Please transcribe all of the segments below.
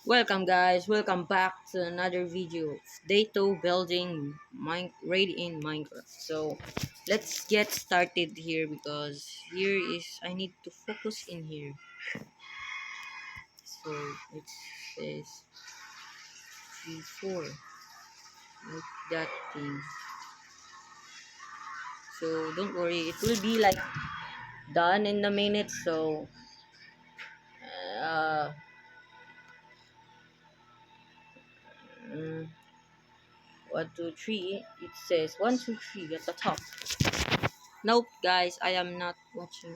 Welcome guys, welcome back to another video of Dato building raid in Minecraft. So let's get started here because here is I need to focus in here. So it says G4 like that thing. So don't worry, it will be like done in a minute. So uh, mm, 1 2 3. It says 1 2 3 at the top. Nope, guys, I am not watching.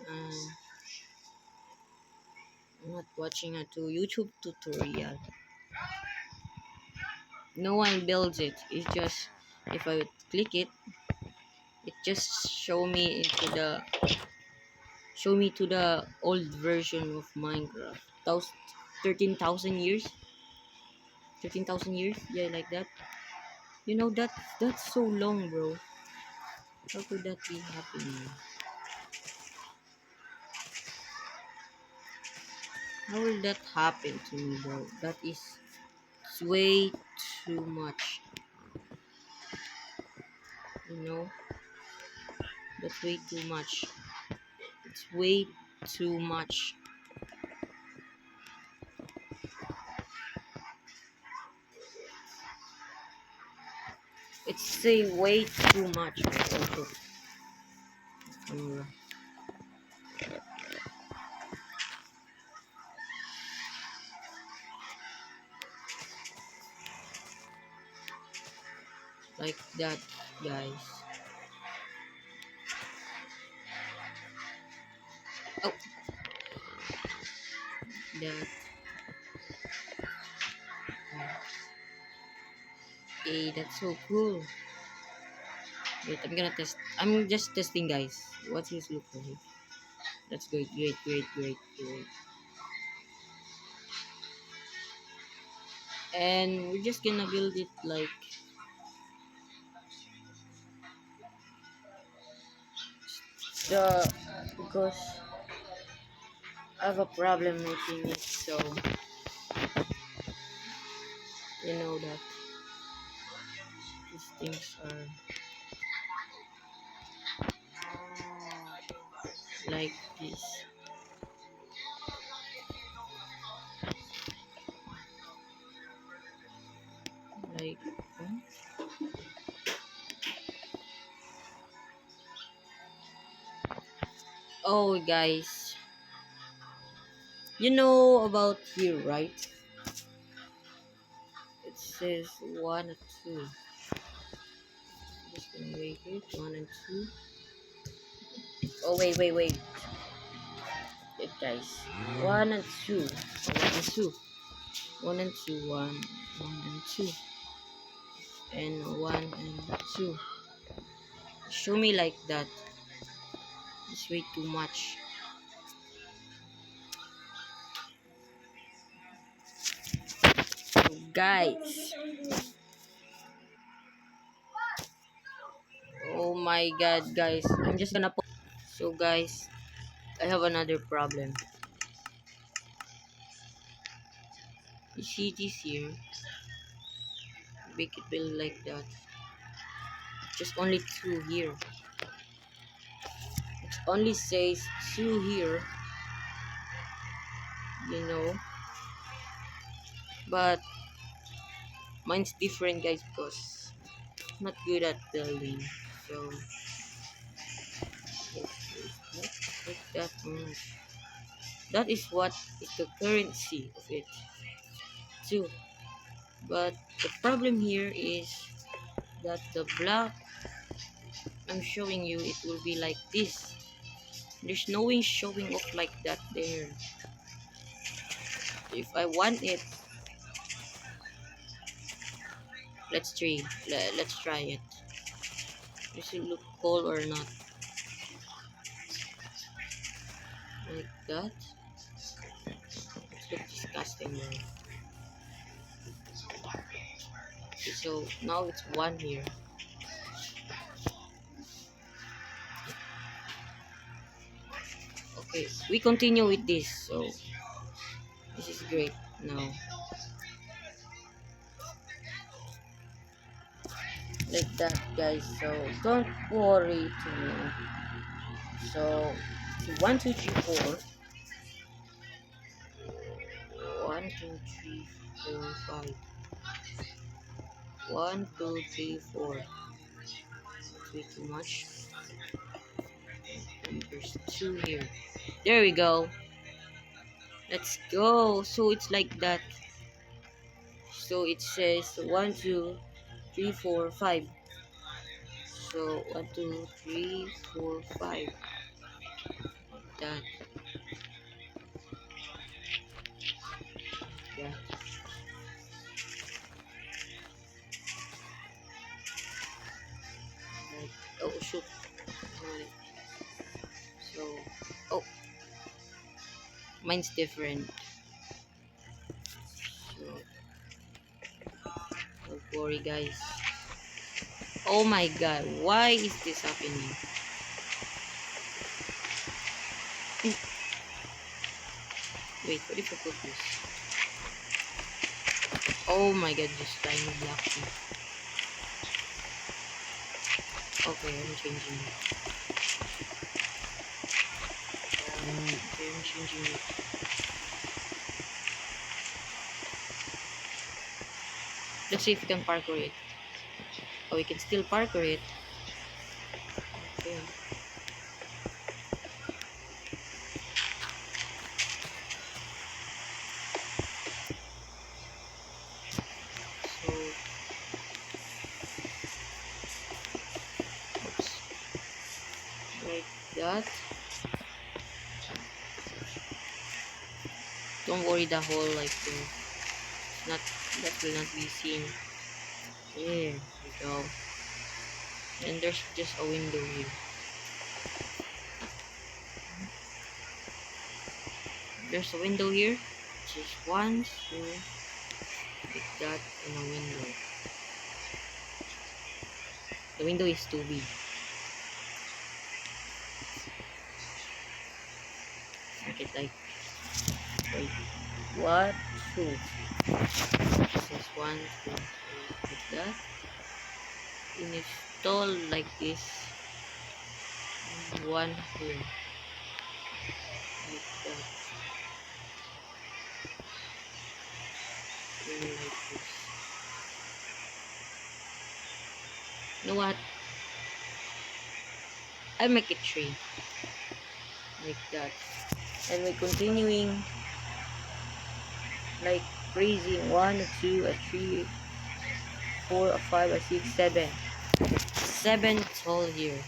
I'm not watching a YouTube tutorial. No one builds it. It's just if I would click it, it just show me to the old version of Minecraft. 13,000 years, 13,000 years. Yeah, like that. You know that's so long, bro. How could that be happening? How will that happen to me, bro? That is way too much. You know, that's way too much. It's way too much. It's say way too much. Also, camera like that, guys. Oh, that. Hey, that's so cool. Wait, I'm gonna test. I'm just testing, guys. What's his look like? That's great, great, great, great, great. And we're just gonna build it like the because I have a problem making it so you know that these things are like this. Like, oh, guys, you know about here, right? It says 1 2. Just gonna wait it. 1 and 2. Oh wait. Wait, guys. 1 and 2. 1 and 2. 1 and 2. One and two. And 1 and 2. Show me like that. It's way too much. Guys. Oh my god, guys. I'm just gonna put. So, guys, I have another problem. You see this here? Make it build like that. Just only two here. It only says two here, you know. But mine's different, guys, because I'm not good at building. So it's like that much. That is what is the currency of it too. But the problem here is that the block I'm showing you, it will be like this. There's no way showing off like that there. If I want it, let's try it. Does it look cool or not? Like that. It looks disgusting, man. Okay, so now it's one here. Okay, we continue with this. So this is great now. like that, guys. So don't worry to me. So 1, 2, 3, 4. 1, 2, 3, 4, 5. 1, 2, 3, 4. That's way too much. And there's 2 here. There we go. Let's go. So it's like that. So it says 1, 2, 3, 4, 5. So 1, 2, 3, 4, 5. Like that. Yeah. Like, oh shoot. Alright. So, oh, mine's different. So, don't worry, guys. Oh my god, why is this happening? Wait, what if I put this? Oh my god, just tiny block. Okay, I'm changing it. Okay, I'm changing it. Let's see if we can parkour it. Oh, we can still parkour it. Okay. So, oops. Like that. Don't worry, the whole like not that will not be seen. There we go. And there's just a window here. There's a window here. Just 1, 2, like that, and a window. The window is too big. Make it like wait. What? 2. This is 1, 2, 3, like that. Install like this. And 1 here. Like that. And like this. You know what? I make it 3. Like that. And we're continuing like crazy. 1, a 2, a 3, 4, a 5, a 6, 7. 7 tall here.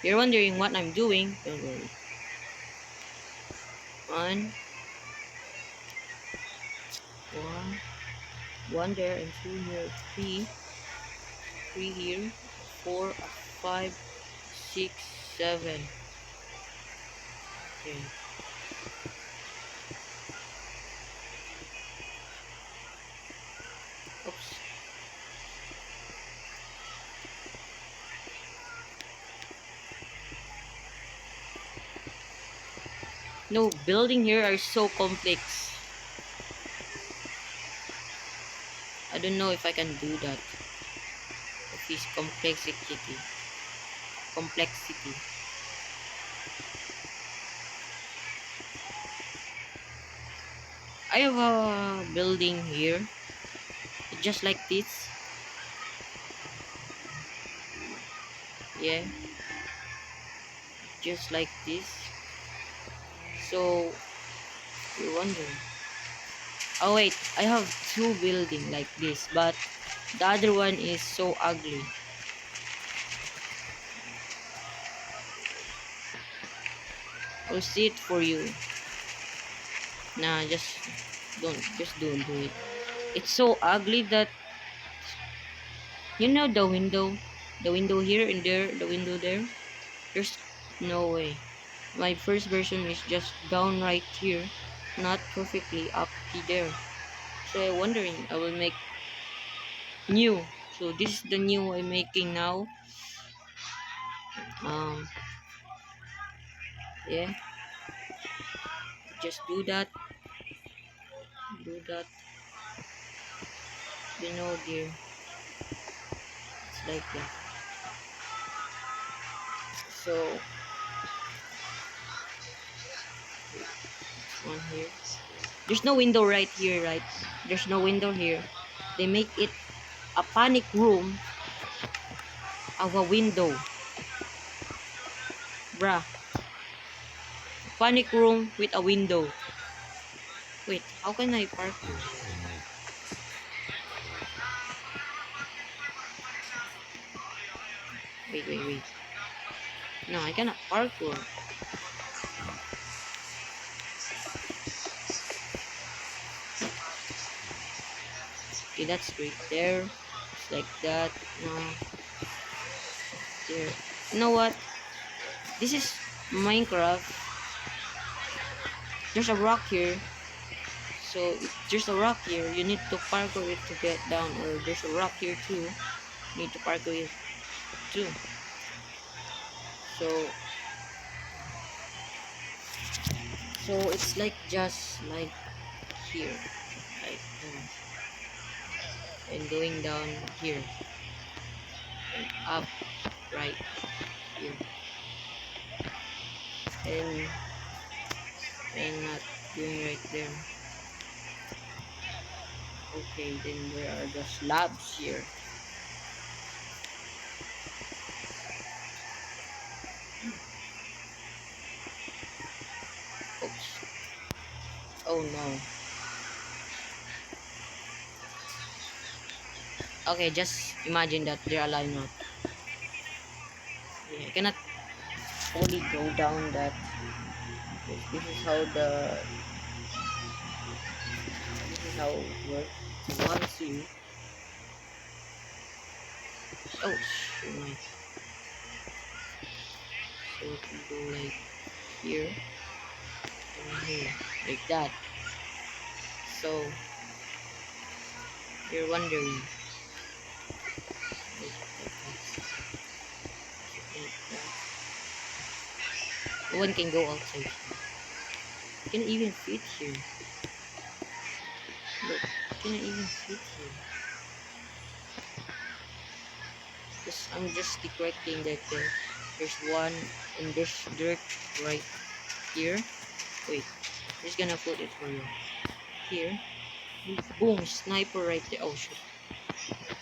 You're wondering what I'm doing? Don't worry. 1, 1, 1 there, and 2 here, 3, 3 here, 4, 5, 6, 7. Okay. Oops. No, building here are so complex. I don't know if I can do that. Of this complexity. Complexity. I have a building here, just like this. Yeah, just like this. So you're wondering. Oh wait, I have 2 building like this, but the other one is so ugly. I'll see it for you. Nah, just don't do it. It's so ugly that you know the window here and there, the window there. There's no way. My first version is just down right here, not perfectly up there. So I'm wondering, I will make new. So this is the new I'm making now. Um, yeah, just do that, you know, dear. It's like that. So one here. There's no window right here, right? There's no window here. They make it a panic room of a window. Bruh. Panic room with a window. Wait, how can I park here? Wait. No, I cannot parkour. Okay, that's great. There. It's like that. No. There. You know what? This is Minecraft. There's a rock here. So if there's a rock here, you need to parkour it to get down. Or there's a rock here too. You need to parkour it too. So it's like just like here. Like and going down here. And up right here. And not doing right there. Okay, then there are the slabs here. Oops. Oh no. Okay, just imagine that they're aligned now. Yeah, I cannot fully go down that. This is how it works. So once you oh shoot my so it can go like here and here like that. So you're wondering like that. No one can go outside. You can even fit here. Look, you can even fit here. I'm just correcting that there's one in this dirt right here. Wait, I'm just gonna put it for you. Here. Boom, sniper right there. Oh shit.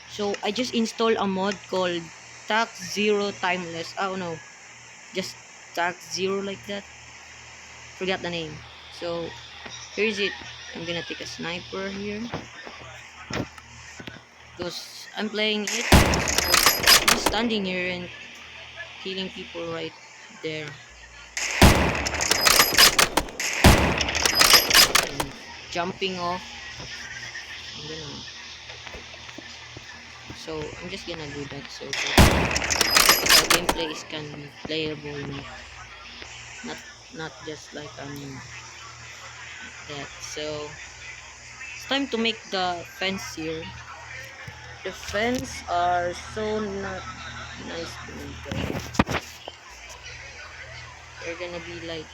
So I just installed a mod called Tax Zero Timeless. Oh no. Just Tax Zero like that. Forgot the name. So here's it. I'm gonna take a sniper here. Because I'm playing it. I'm just standing here and killing people right there. And jumping off. I'm just gonna do that so the gameplay is can be playable, not just like that. So it's time to make the fence here. The fence are so not nice to make. They're gonna be like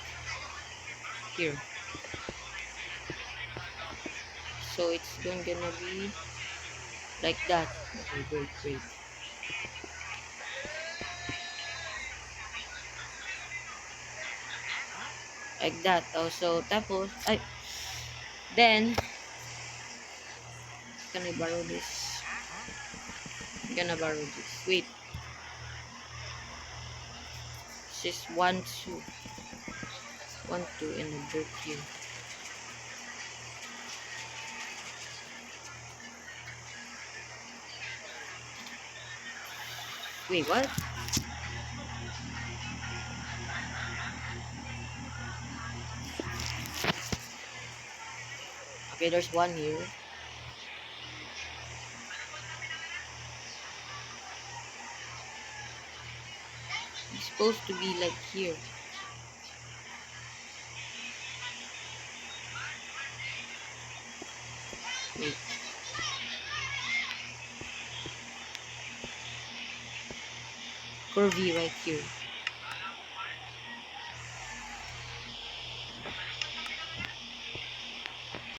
here. So it's gonna be like that. Okay, great. Like that. Also, tapos, then, can I borrow this? I'm gonna borrow this. Wait. This is 1, 2. 1, 2, and a dirt here. Wait, what? Okay, there's one here. It's supposed to be like here. Wait. Curvy right here.